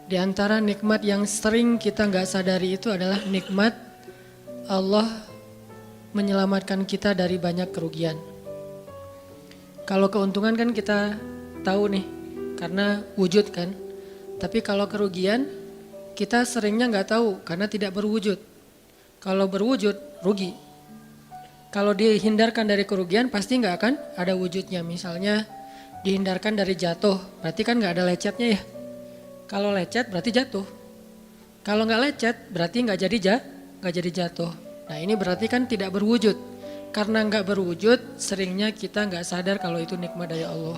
Di antara nikmat yang sering kita nggak sadari itu adalah nikmat Allah menyelamatkan kita dari banyak kerugian. Kalau keuntungan kan kita tahu nih, karena wujud kan. Tapi kalau kerugian, kita seringnya nggak tahu karena tidak berwujud. Kalau berwujud, rugi. Kalau dihindarkan dari kerugian, pasti nggak akan ada wujudnya. Misalnya dihindarkan dari jatuh, berarti kan nggak ada lecetnya ya. Kalau lecet berarti jatuh. Kalau nggak lecet berarti nggak jadi jatuh. Nah ini berarti kan tidak berwujud. Karena nggak berwujud, seringnya kita nggak sadar kalau itu nikmat dari Allah.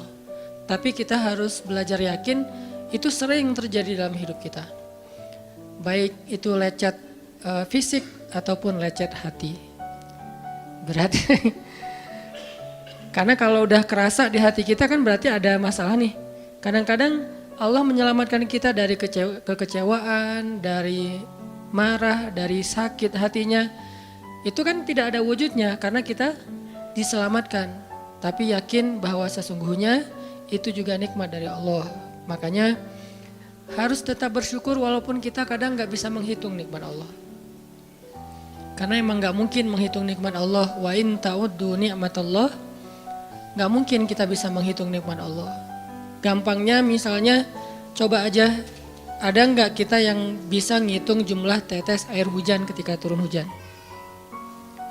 Tapi kita harus belajar yakin itu sering terjadi dalam hidup kita. Baik itu lecet fisik ataupun lecet hati. Berat. Karena kalau udah kerasa di hati kita kan berarti ada masalah nih. Kadang-kadang Allah menyelamatkan kita dari kekecewaan, dari marah, dari sakit hatinya. Itu kan tidak ada wujudnya karena kita diselamatkan. Tapi yakin bahwa sesungguhnya itu juga nikmat dari Allah. Makanya harus tetap bersyukur walaupun kita kadang gak bisa menghitung nikmat Allah. Karena emang gak mungkin menghitung nikmat Allah. Wa in ta'uddu ni'matallah. Gak mungkin kita bisa menghitung nikmat Allah. Gampangnya misalnya coba aja, ada nggak kita yang bisa ngitung jumlah tetes air hujan ketika turun hujan?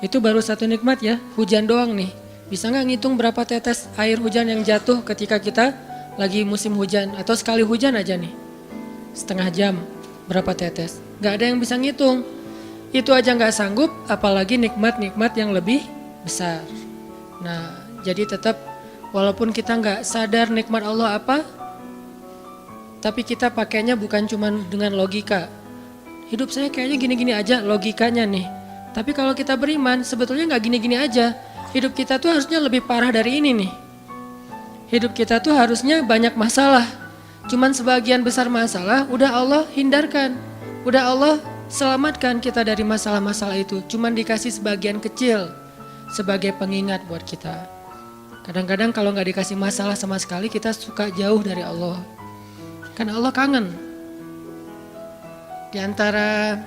Itu baru satu nikmat ya, hujan doang nih. Bisa nggak ngitung berapa tetes air hujan yang jatuh ketika kita lagi musim hujan? Atau sekali hujan aja nih, setengah jam berapa tetes? Nggak ada yang bisa ngitung. Itu aja nggak sanggup, apalagi nikmat-nikmat yang lebih besar. Nah jadi tetap walaupun kita nggak sadar nikmat Allah apa, tapi kita pakainya bukan cuma dengan logika. Hidup saya kayaknya gini-gini aja logikanya nih. Tapi kalau kita beriman sebetulnya nggak gini-gini aja. Hidup kita tuh harusnya lebih parah dari ini nih. Hidup kita tuh harusnya banyak masalah. Cuman sebagian besar masalah udah Allah hindarkan. Udah Allah selamatkan kita dari masalah-masalah itu. Cuman dikasih sebagian kecil sebagai pengingat buat kita. Kadang-kadang kalau nggak dikasih masalah sama sekali kita suka jauh dari Allah. Karena Allah kangen. Di antara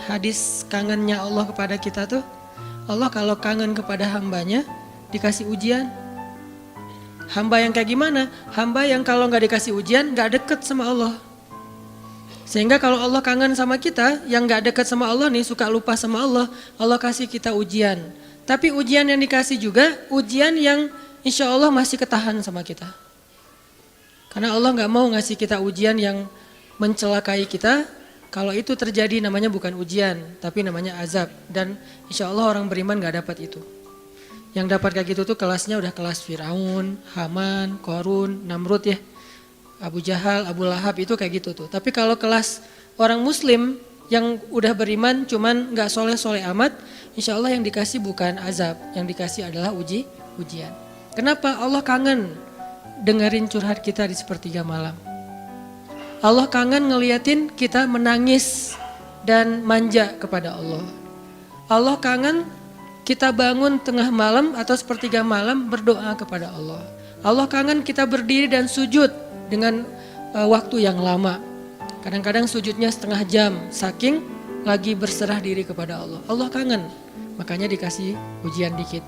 hadis kangennya Allah kepada kita tuh, Allah kalau kangen kepada hambanya dikasih ujian. Hamba yang kayak gimana? Hamba yang kalau nggak dikasih ujian nggak deket sama Allah. Sehingga kalau Allah kangen sama kita, yang nggak deket sama Allah nih suka lupa sama Allah, Allah kasih kita ujian. Tapi ujian yang dikasih juga ujian yang insya Allah masih ketahan sama kita. Karena Allah gak mau ngasih kita ujian yang mencelakai kita. Kalau itu terjadi namanya bukan ujian, tapi namanya azab. Dan insya Allah orang beriman gak dapat itu. Yang dapat kayak gitu tuh kelasnya udah kelas Firaun, Haman, Korun, Namrud ya. Abu Jahal, Abu Lahab itu kayak gitu tuh. Tapi kalau kelas orang muslim yang udah beriman cuman gak soleh-soleh amat, insya Allah yang dikasih bukan azab, yang dikasih adalah ujian. Kenapa? Allah kangen dengerin curhat kita di sepertiga malam. Allah kangen ngeliatin kita menangis dan manja kepada Allah. Allah kangen kita bangun tengah malam atau sepertiga malam berdoa kepada Allah. Allah kangen kita berdiri dan sujud dengan waktu yang lama. Kadang-kadang sujudnya setengah jam, saking lagi berserah diri kepada Allah. Allah kangen, makanya dikasih ujian dikit.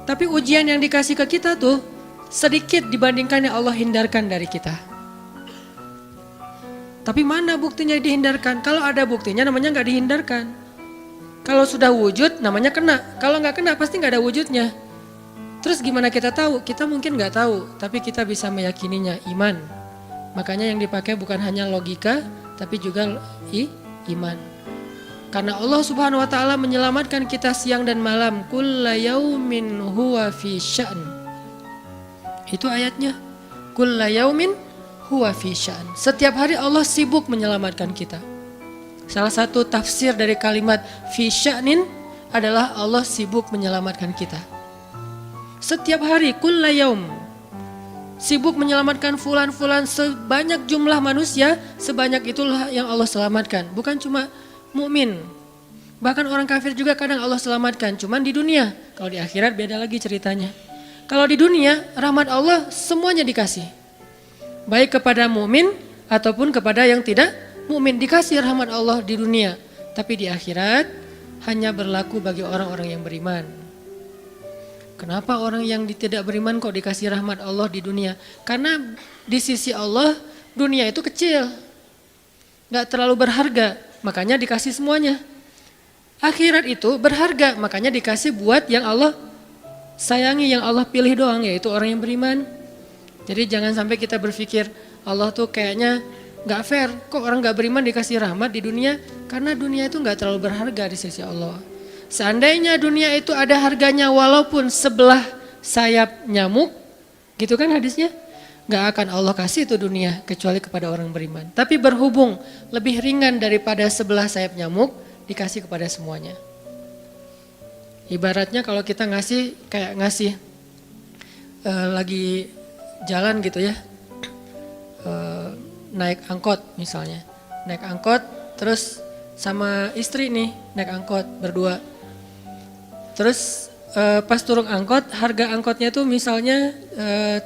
Tapi ujian yang dikasih ke kita tuh sedikit dibandingkan yang Allah hindarkan dari kita. Tapi mana buktinya dihindarkan? Kalau ada buktinya namanya gak dihindarkan. Kalau sudah wujud namanya kena. Kalau gak kena pasti gak ada wujudnya. Terus gimana kita tahu? Kita mungkin gak tahu, tapi kita bisa meyakininya, iman. Makanya yang dipakai bukan hanya logika, tapi juga iman. Karena Allah Subhanahu wa taala menyelamatkan kita siang dan malam. Kulla yaumin huwa fi sya'n. Itu ayatnya. Kulla yaumin huwa fi sya'n. Setiap hari Allah sibuk menyelamatkan kita. Salah satu tafsir dari kalimat fi sya'nin adalah Allah sibuk menyelamatkan kita. Setiap hari kulla yaum. Sibuk menyelamatkan fulan-fulan, sebanyak jumlah manusia, sebanyak itulah yang Allah selamatkan. Bukan cuma mukmin, bahkan orang kafir juga kadang Allah selamatkan. Cuman di dunia, kalau di akhirat beda lagi ceritanya. Kalau di dunia, rahmat Allah semuanya dikasih. Baik kepada mukmin ataupun kepada yang tidak mukmin. Dikasih rahmat Allah di dunia, tapi di akhirat hanya berlaku bagi orang-orang yang beriman. Kenapa orang yang tidak beriman kok dikasih rahmat Allah di dunia? Karena di sisi Allah dunia itu kecil, gak terlalu berharga, makanya dikasih semuanya. Akhirat itu berharga, makanya dikasih buat yang Allah sayangi, yang Allah pilih doang, yaitu orang yang beriman. Jadi jangan sampai kita berpikir Allah tuh kayaknya gak fair, kok orang gak beriman dikasih rahmat di dunia? Karena dunia itu gak terlalu berharga di sisi Allah. Seandainya dunia itu ada harganya walaupun sebelah sayap nyamuk, gitu kan hadisnya, gak akan Allah kasih itu dunia kecuali kepada orang beriman. Tapi berhubung lebih ringan daripada sebelah sayap nyamuk, dikasih kepada semuanya. Ibaratnya kalau kita ngasih kayak ngasih lagi jalan gitu ya, naik angkot misalnya, naik angkot terus sama istri nih naik angkot berdua. Terus pas turun angkot, harga angkotnya tuh misalnya 3.000,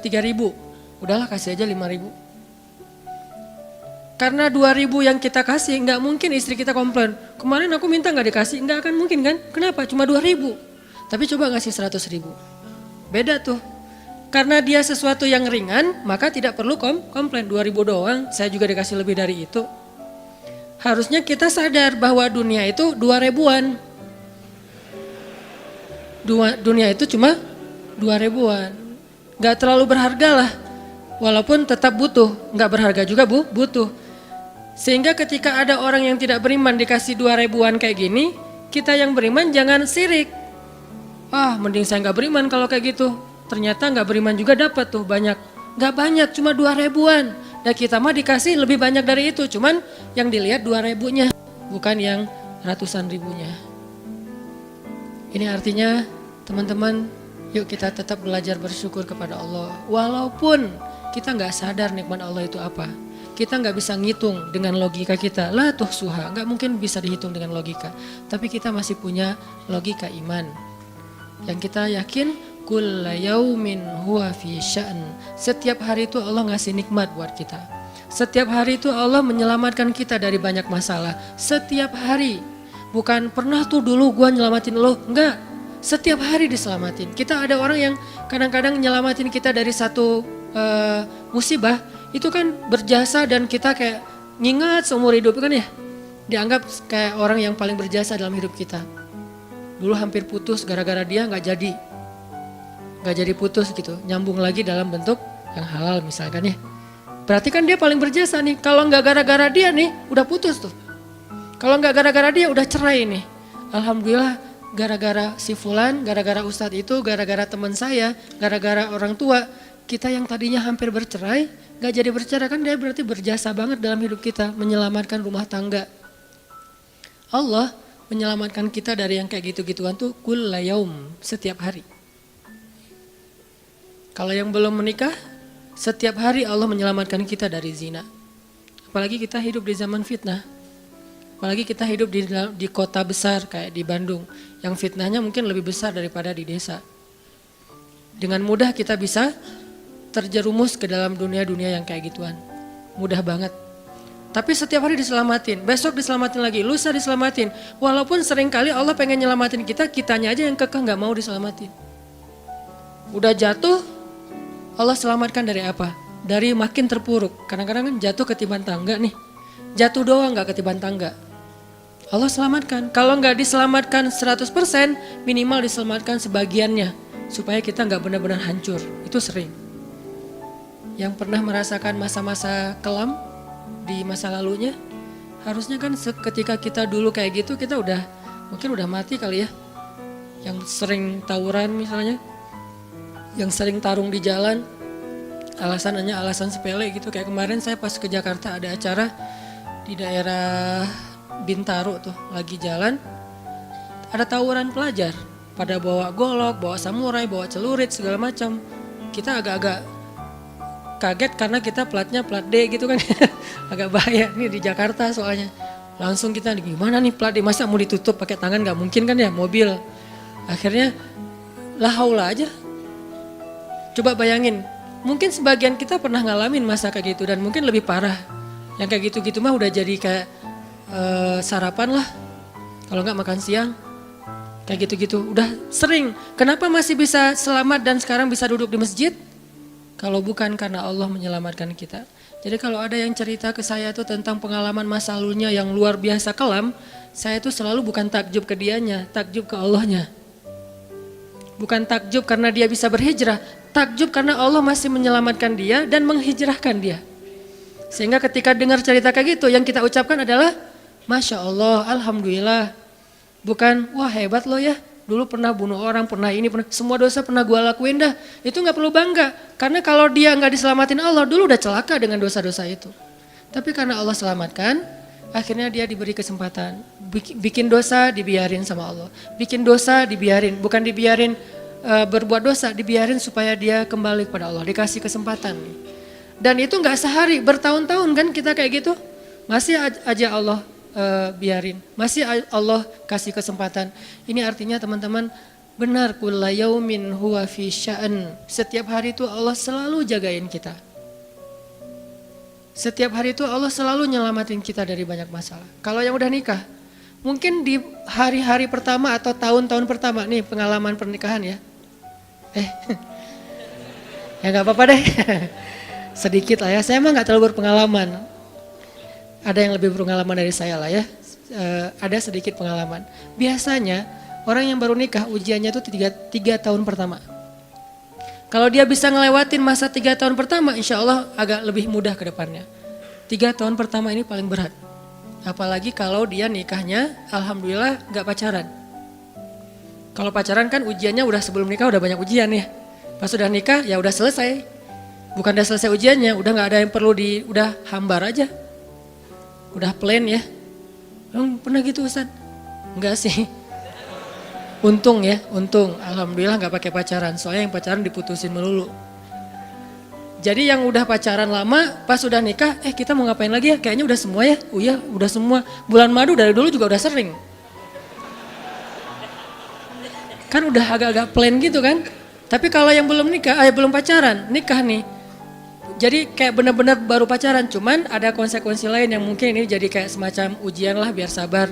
udahlah kasih aja 5.000. Karena 2.000 yang kita kasih, nggak mungkin istri kita komplain, kemarin aku minta nggak dikasih, nggak akan mungkin kan? Kenapa? Cuma 2.000, tapi coba ngasih 100.000, beda tuh. Karena dia sesuatu yang ringan, maka tidak perlu komplain, 2.000 doang, saya juga dikasih lebih dari itu. Harusnya kita sadar bahwa dunia itu 2.000-an. Dunia itu cuma 2.000-an, nggak terlalu berharga lah, walaupun tetap butuh, nggak berharga juga butuh. Sehingga ketika ada orang yang tidak beriman dikasih 2.000-an kayak gini, kita yang beriman jangan sirik. Mending saya nggak beriman kalau kayak gitu. Ternyata nggak beriman juga dapat tuh banyak, nggak banyak, cuma 2.000-an. Dan kita mah dikasih lebih banyak dari itu, cuman yang dilihat 2.000-nya, bukan yang ratusan ribunya. Ini artinya teman-teman, yuk kita tetap belajar bersyukur kepada Allah. Walaupun kita nggak sadar nikmat Allah itu apa. Kita nggak bisa ngitung dengan logika kita. La tuhsuha, nggak mungkin bisa dihitung dengan logika. Tapi kita masih punya logika iman. Yang kita yakin, kulla yaumin huwa fi sya'n. Setiap hari itu Allah ngasih nikmat buat kita. Setiap hari itu Allah menyelamatkan kita dari banyak masalah. Setiap hari. Bukan pernah tuh dulu gua nyelamatin lo, enggak. Setiap hari diselamatin. Kita ada orang yang kadang-kadang nyelamatin kita dari satu musibah, itu kan berjasa dan kita kayak ngingat seumur hidup kan ya. Dianggap kayak orang yang paling berjasa dalam hidup kita. Dulu hampir putus gara-gara dia nggak jadi putus gitu. Nyambung lagi dalam bentuk yang halal misalkan ya. Berarti kan dia paling berjasa nih. Kalau nggak gara-gara dia nih udah putus tuh. Kalau nggak gara-gara dia udah cerai nih. Alhamdulillah gara-gara si fulan, gara-gara ustadz itu, gara-gara teman saya, gara-gara orang tua. Kita yang tadinya hampir bercerai, gak jadi bercerai kan dia berarti berjasa banget dalam hidup kita, menyelamatkan rumah tangga. Allah menyelamatkan kita dari yang kayak gitu-gituan tuh kulla yaum, setiap hari. Kalau yang belum menikah, setiap hari Allah menyelamatkan kita dari zina. Apalagi kita hidup di zaman fitnah. Apalagi kita hidup di kota besar kayak di Bandung, yang fitnahnya mungkin lebih besar daripada di desa. Dengan mudah kita bisa terjerumus ke dalam dunia-dunia yang kayak gituan. Mudah banget. Tapi setiap hari diselamatin, besok diselamatin lagi, lusa diselamatin. Walaupun seringkali Allah pengen nyelamatin kita, kitanya aja yang kekeh gak mau diselamatin. Udah jatuh, Allah selamatkan dari apa? Dari makin terpuruk. Kadang-kadang kan jatuh ketiban tangga nih. Jatuh doang gak ketiban tangga. Allah selamatkan. Kalau gak diselamatkan 100%, minimal diselamatkan sebagiannya. Supaya kita gak benar-benar hancur. Itu sering. Yang pernah merasakan masa-masa kelam di masa lalunya, harusnya kan ketika kita dulu kayak gitu kita mungkin udah mati kali ya. Yang sering tawuran misalnya, yang sering tarung di jalan, alasannya alasan sepele gitu. Kayak kemarin saya pas ke Jakarta ada acara di daerah Bintaro tuh, lagi jalan, ada tawuran pelajar, pada bawa golok, bawa samurai, bawa celurit segala macam. Kita agak-agak kaget karena kita platnya plat D gitu kan. Agak bahaya nih di Jakarta soalnya. Langsung kita gimana nih plat D, masa mau ditutup pakai tangan, gak mungkin kan ya mobil. Akhirnya la haula aja. Coba bayangin, mungkin sebagian kita pernah ngalamin masa kayak gitu dan mungkin lebih parah. Yang kayak gitu-gitu mah udah jadi kayak sarapan lah. Kalau nggak makan siang. Kayak gitu-gitu, udah sering. Kenapa masih bisa selamat dan sekarang bisa duduk di masjid? Kalau bukan karena Allah menyelamatkan kita. Jadi kalau ada yang cerita ke saya itu tentang pengalaman masa lalunya yang luar biasa kelam, saya itu selalu bukan takjub ke dianya, takjub ke Allahnya. Bukan takjub karena dia bisa berhijrah, takjub karena Allah masih menyelamatkan dia dan menghijrahkan dia. Sehingga ketika dengar cerita kayak gitu, yang kita ucapkan adalah Masya Allah, Alhamdulillah. Bukan, wah hebat lo ya, dulu pernah bunuh orang, pernah ini, pernah semua dosa pernah gue lakuin dah. Itu gak perlu bangga, karena kalau dia gak diselamatin Allah, dulu udah celaka dengan dosa-dosa itu. Tapi karena Allah selamatkan, akhirnya dia diberi kesempatan. Bikin dosa dibiarin sama Allah, bikin dosa dibiarin, bukan dibiarin berbuat dosa, dibiarin supaya dia kembali kepada Allah, dikasih kesempatan. Dan itu gak sehari, bertahun-tahun kan kita kayak gitu, masih aja Allah biarin, masih Allah kasih kesempatan. Ini artinya teman-teman, benar kulla yaumin huwa fi sya'an. Setiap hari itu Allah selalu jagain kita. Setiap hari itu Allah selalu nyelamatin kita dari banyak masalah. Kalau yang udah nikah, mungkin di hari-hari pertama atau tahun-tahun pertama nih pengalaman pernikahan ya. Ya nggak apa-apa deh. Sedikit lah ya, saya mah nggak terlalu berpengalaman. Ada yang lebih berpengalaman dari saya lah ya, ada sedikit pengalaman. Biasanya orang yang baru nikah ujiannya itu 3 tahun pertama. Kalau dia bisa ngelewatin masa 3 tahun pertama, insya Allah agak lebih mudah ke depannya. 3 tahun pertama ini paling berat. Apalagi kalau dia nikahnya, alhamdulillah gak pacaran. Kalau pacaran kan ujiannya udah sebelum nikah udah banyak ujian ya. Pas sudah nikah ya udah selesai. Bukan udah selesai ujiannya, udah gak ada yang perlu udah hambar aja. Udah plan ya. Pernah gitu Ustaz? Enggak sih. Untung ya, untung. Alhamdulillah gak pakai pacaran. Soalnya yang pacaran diputusin melulu. Jadi yang udah pacaran lama, pas udah nikah, kita mau ngapain lagi ya? Kayaknya udah semua ya. Oh iya, udah semua. Bulan madu dari dulu juga udah sering. Kan udah agak-agak plan gitu kan. Tapi kalau yang belum nikah, belum pacaran, nikah nih. Jadi kayak benar-benar baru pacaran, cuman ada konsekuensi lain yang mungkin ini jadi kayak semacam ujian lah biar sabar.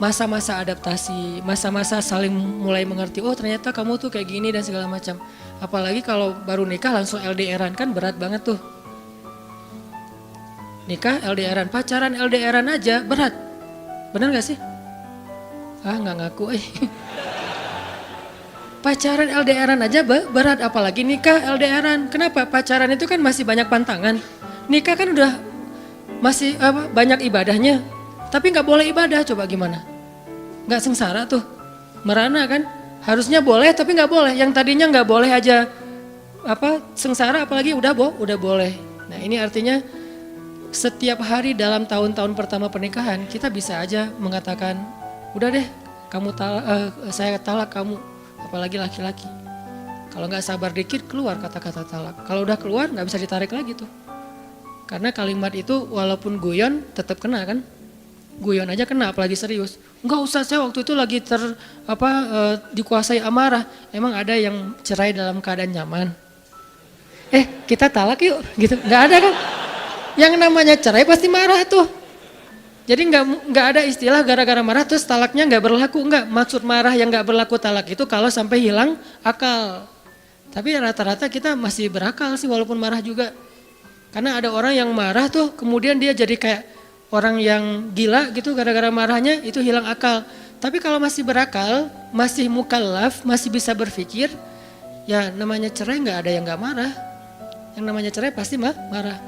Masa-masa adaptasi, masa-masa saling mulai mengerti, oh ternyata kamu tuh kayak gini dan segala macam. Apalagi kalau baru nikah langsung LDRan kan berat banget tuh. Nikah LDRan, pacaran LDRan aja berat. Bener gak sih? Nggak ngaku Pacaran LDRan aja berat, apalagi nikah LDRan. Kenapa? Pacaran itu kan masih banyak pantangan. Nikah kan udah masih banyak ibadahnya. Tapi nggak boleh ibadah, coba gimana? Nggak sengsara tuh, merana kan? Harusnya boleh tapi nggak boleh. Yang tadinya nggak boleh aja sengsara, apalagi udah boleh. Nah ini artinya setiap hari dalam tahun-tahun pertama pernikahan kita bisa aja mengatakan, udah deh, saya talak kamu. Apalagi laki-laki. Kalau nggak sabar dikit keluar kata-kata talak. Kalau udah keluar nggak bisa ditarik lagi tuh. Karena kalimat itu walaupun guyon tetap kena kan. Guyon aja kena apalagi serius. Enggak usah, saya waktu itu lagi dikuasai amarah. Emang ada yang cerai dalam keadaan nyaman? Kita talak yuk gitu. Nggak ada kan. Yang namanya cerai pasti marah tuh. Jadi nggak ada istilah gara-gara marah terus talaknya nggak berlaku, nggak. Maksud marah yang nggak berlaku talak itu kalau sampai hilang akal. Tapi rata-rata kita masih berakal sih walaupun marah juga. Karena ada orang yang marah tuh kemudian dia jadi kayak orang yang gila gitu gara-gara marahnya itu hilang akal. Tapi kalau masih berakal, masih mukallaf, masih bisa berpikir, ya namanya cerai nggak ada yang nggak marah. Yang namanya cerai pasti marah.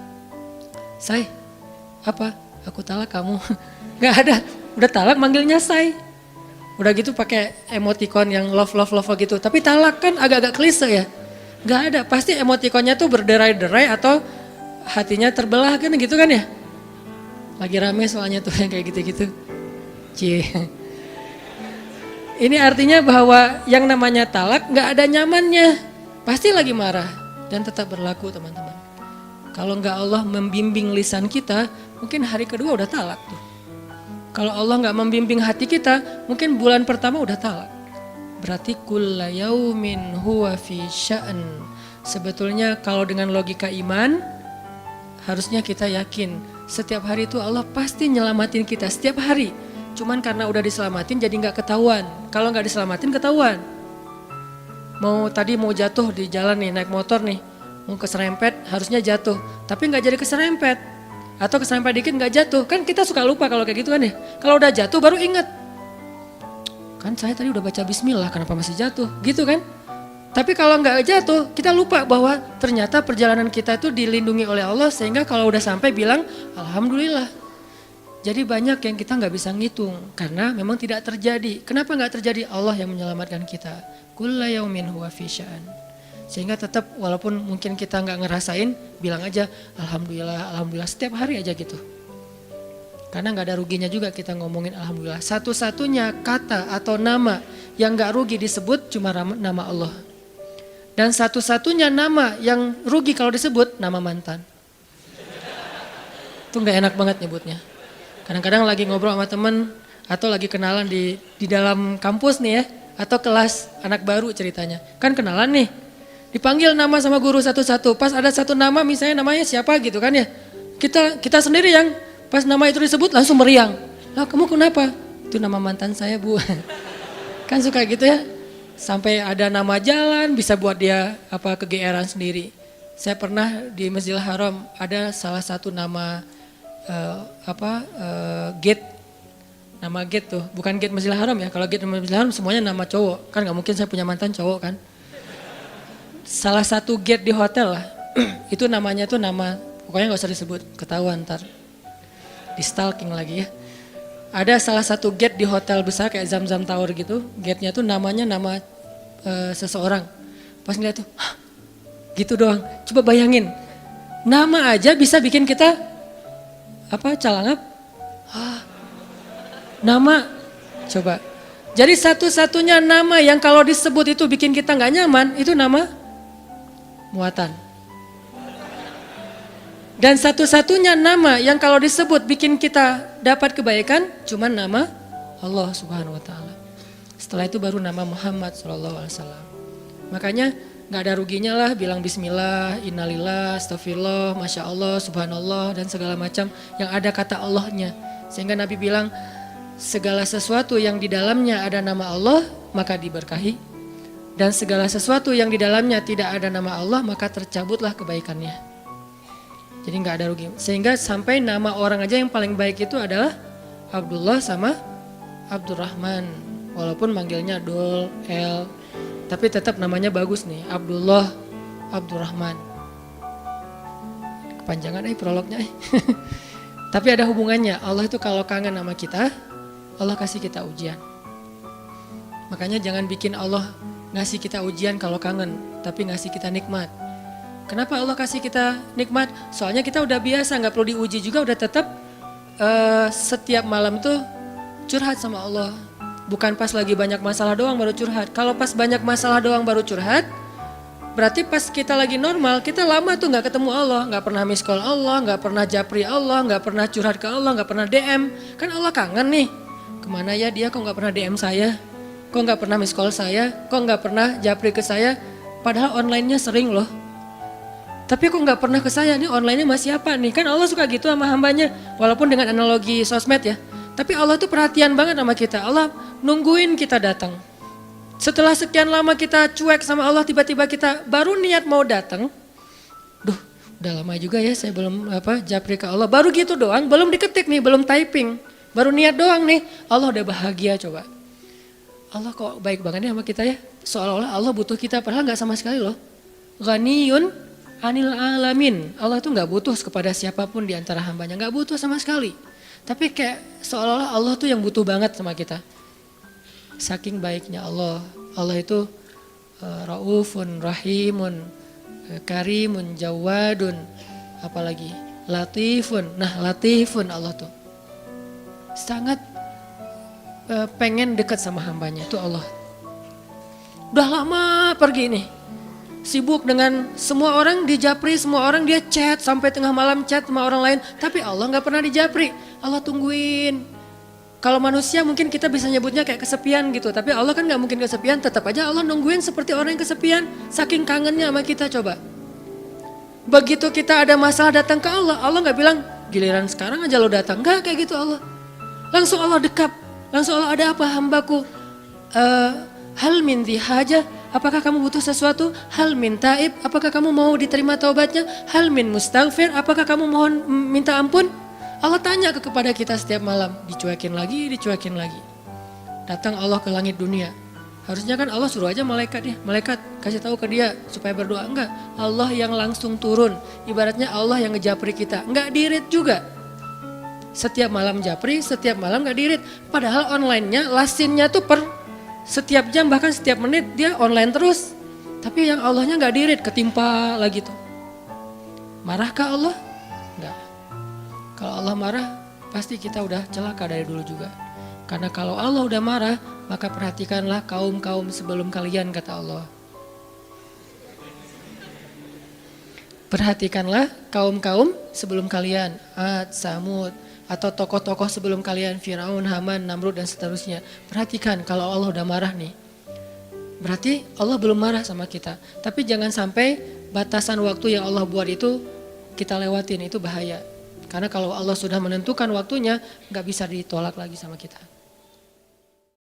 Aku talak kamu. Gak ada, udah talak manggilnya say. Udah gitu pakai emoticon yang love gitu. Tapi talak kan agak-agak klise ya. Gak ada, pasti emoticonnya tuh berderai-derai atau hatinya terbelah kan gitu kan ya. Lagi rame soalnya tuh yang kayak gitu-gitu. Ini artinya bahwa yang namanya talak gak ada nyamannya. Pasti lagi marah dan tetap berlaku teman-teman. Kalau nggak Allah membimbing lisan kita, mungkin hari kedua udah talak tuh. Kalau Allah nggak membimbing hati kita, mungkin bulan pertama udah talak. Berarti kulla yaumin huwa fi sya'an. Sebetulnya kalau dengan logika iman, harusnya kita yakin Setiap hari itu Allah pasti nyelamatin kita, setiap hari. Cuman karena udah diselamatin jadi gak ketahuan. Kalau gak diselamatin ketahuan. Mau jatuh di jalan nih, naik motor nih. Mau keserempet harusnya jatuh. Tapi gak jadi keserempet. Atau keserempet dikit gak jatuh. Kan kita suka lupa kalau kayak gitu kan ya. Kalau udah jatuh baru ingat. Kan saya tadi udah baca bismillah, kenapa masih jatuh? Gitu kan. Tapi kalau nggak jatuh, kita lupa bahwa ternyata perjalanan kita itu dilindungi oleh Allah sehingga kalau udah sampai bilang alhamdulillah. Jadi banyak yang kita nggak bisa ngitung karena memang tidak terjadi. Kenapa nggak terjadi? Allah yang menyelamatkan kita. Kulla yaumin huwa fi sya'an. Sehingga tetap walaupun mungkin kita nggak ngerasain, bilang aja alhamdulillah, alhamdulillah setiap hari aja gitu. Karena nggak ada ruginya juga kita ngomongin alhamdulillah. Satu-satunya kata atau nama yang nggak rugi disebut cuma nama Allah. Dan satu-satunya nama yang rugi kalau disebut nama mantan. Itu nggak enak banget nyebutnya. Kadang-kadang lagi ngobrol sama temen atau lagi kenalan di dalam kampus nih ya, atau kelas anak baru ceritanya. Kan kenalan nih, dipanggil nama sama guru satu-satu. Pas ada satu nama misalnya namanya siapa gitu kan ya. Kita sendiri yang pas nama itu disebut langsung meriang. Lah kamu kenapa? Itu nama mantan saya bu. Kan suka gitu ya. Sampai ada nama jalan bisa buat dia kegeeran sendiri. Saya pernah di Masjidil Haram ada salah satu nama gate. Nama gate tuh, bukan gate Masjidil Haram ya. Kalau gate Masjidil Haram semuanya nama cowok. Kan gak mungkin saya punya mantan cowok kan. Salah satu gate di hotel lah. Itu namanya tuh nama, pokoknya gak usah disebut, ketahuan ntar. Di stalking lagi ya. Ada salah satu gate di hotel besar kayak Zam-Zam Tower gitu. Gate-nya tuh namanya nama seseorang. Pas ngeliat tuh, hah, gitu doang. Coba bayangin, nama aja bisa bikin kita calangap. Nama, coba. Jadi satu-satunya nama yang kalau disebut itu bikin kita nggak nyaman, itu nama muatan. Dan satu-satunya nama yang kalau disebut bikin kita dapat kebaikan cuma nama Allah Subhanahu wa taala. Setelah itu baru nama Muhammad sallallahu alaihi wasallam. Makanya enggak ada ruginya lah bilang bismillah, innalillah, astagfirullah, masya Allah, subhanallah dan segala macam yang ada kata Allahnya. Sehingga Nabi bilang segala sesuatu yang di dalamnya ada nama Allah maka diberkahi. Dan segala sesuatu yang di dalamnya tidak ada nama Allah maka tercabutlah kebaikannya. Jadi nggak ada rugi. Sehingga sampai nama orang aja yang paling baik itu adalah Abdullah sama Abdurrahman. Walaupun manggilnya Dul, El. Tapi tetap namanya bagus nih. Abdullah, Abdurrahman. Kepanjangan prolognya. Tapi ada hubungannya. Allah itu kalau kangen sama kita, Allah kasih kita ujian. Makanya jangan bikin Allah ngasih kita ujian kalau kangen. Tapi ngasih kita nikmat. Kenapa Allah kasih kita nikmat? Soalnya kita udah biasa, gak perlu diuji juga, udah tetap setiap malam tuh curhat sama Allah. Bukan pas lagi banyak masalah doang baru curhat. Kalau pas banyak masalah doang baru curhat, berarti pas kita lagi normal, kita lama tuh gak ketemu Allah. Gak pernah miss call Allah, gak pernah japri Allah, gak pernah curhat ke Allah, gak pernah DM. Kan Allah kangen nih, kemana ya dia kok gak pernah DM saya? Kok gak pernah miss call saya? Kok gak pernah japri ke saya? Padahal online-nya sering loh. Tapi kok nggak pernah ke saya nih online-nya masih apa nih? Kan Allah suka gitu sama hambanya. Walaupun dengan analogi sosmed ya. Tapi Allah tuh perhatian banget sama kita. Allah nungguin kita datang. Setelah sekian lama kita cuek sama Allah tiba-tiba kita baru niat mau datang. Duh udah lama juga ya saya belum japri ke Allah. Baru gitu doang, belum diketik nih, belum typing. Baru niat doang nih. Allah udah bahagia coba. Allah kok baik banget nih sama kita ya. Seolah-olah Allah butuh kita padahal nggak sama sekali loh. Ghaniyun anil alamin. Allah tuh gak butuh kepada siapapun di antara hambanya. Gak butuh sama sekali. Tapi kayak seolah-olah Allah tuh yang butuh banget sama kita. Saking baiknya Allah. Allah itu raufun, rahimun, karimun, jawadun. Apalagi latifun. Nah latifun Allah tuh. Sangat pengen dekat sama hambanya. Itu Allah. Udah lama pergi nih. Sibuk dengan semua orang dijapri, semua orang dia chat sampai tengah malam chat sama orang lain. Tapi Allah gak pernah dijapri, Allah tungguin. Kalau manusia mungkin kita bisa nyebutnya kayak kesepian gitu. Tapi Allah kan gak mungkin kesepian, tetap aja Allah nungguin seperti orang yang kesepian. Saking kangennya sama kita coba. Begitu kita ada masalah datang ke Allah, Allah gak bilang, Giliran sekarang aja lo datang, enggak kayak gitu Allah. Langsung Allah dekap, langsung Allah, ada apa hambaku? Hal min haja, apakah kamu butuh sesuatu? Hal min taib, apakah kamu mau diterima taubatnya? Hal min mustaghfir, apakah kamu mohon minta ampun? Allah tanya kepada kita setiap malam, dicuekin lagi. Datang Allah ke langit dunia. Harusnya kan Allah suruh aja malaikat kasih tahu ke dia supaya berdoa. Enggak, Allah yang langsung turun. Ibaratnya Allah yang ngejapri kita, enggak dirit juga. Setiap malam japri, setiap malam enggak dirit. Padahal online-nya, lasinnya tuh per setiap jam bahkan setiap menit dia online terus. Tapi yang Allahnya enggak dirit, ketimpa lagi tuh. Marahkah Allah? Enggak. Kalau Allah marah, pasti kita udah celaka dari dulu juga. Karena kalau Allah udah marah, maka perhatikanlah kaum-kaum sebelum kalian, kata Allah. Perhatikanlah kaum-kaum sebelum kalian, Ad, Samud, atau tokoh-tokoh sebelum kalian, Firaun, Haman, Namrud, dan seterusnya. Perhatikan kalau Allah udah marah nih. Berarti Allah belum marah sama kita. Tapi jangan sampai batasan waktu yang Allah buat itu kita lewatin, itu bahaya. Karena kalau Allah sudah menentukan waktunya, gak bisa ditolak lagi sama kita.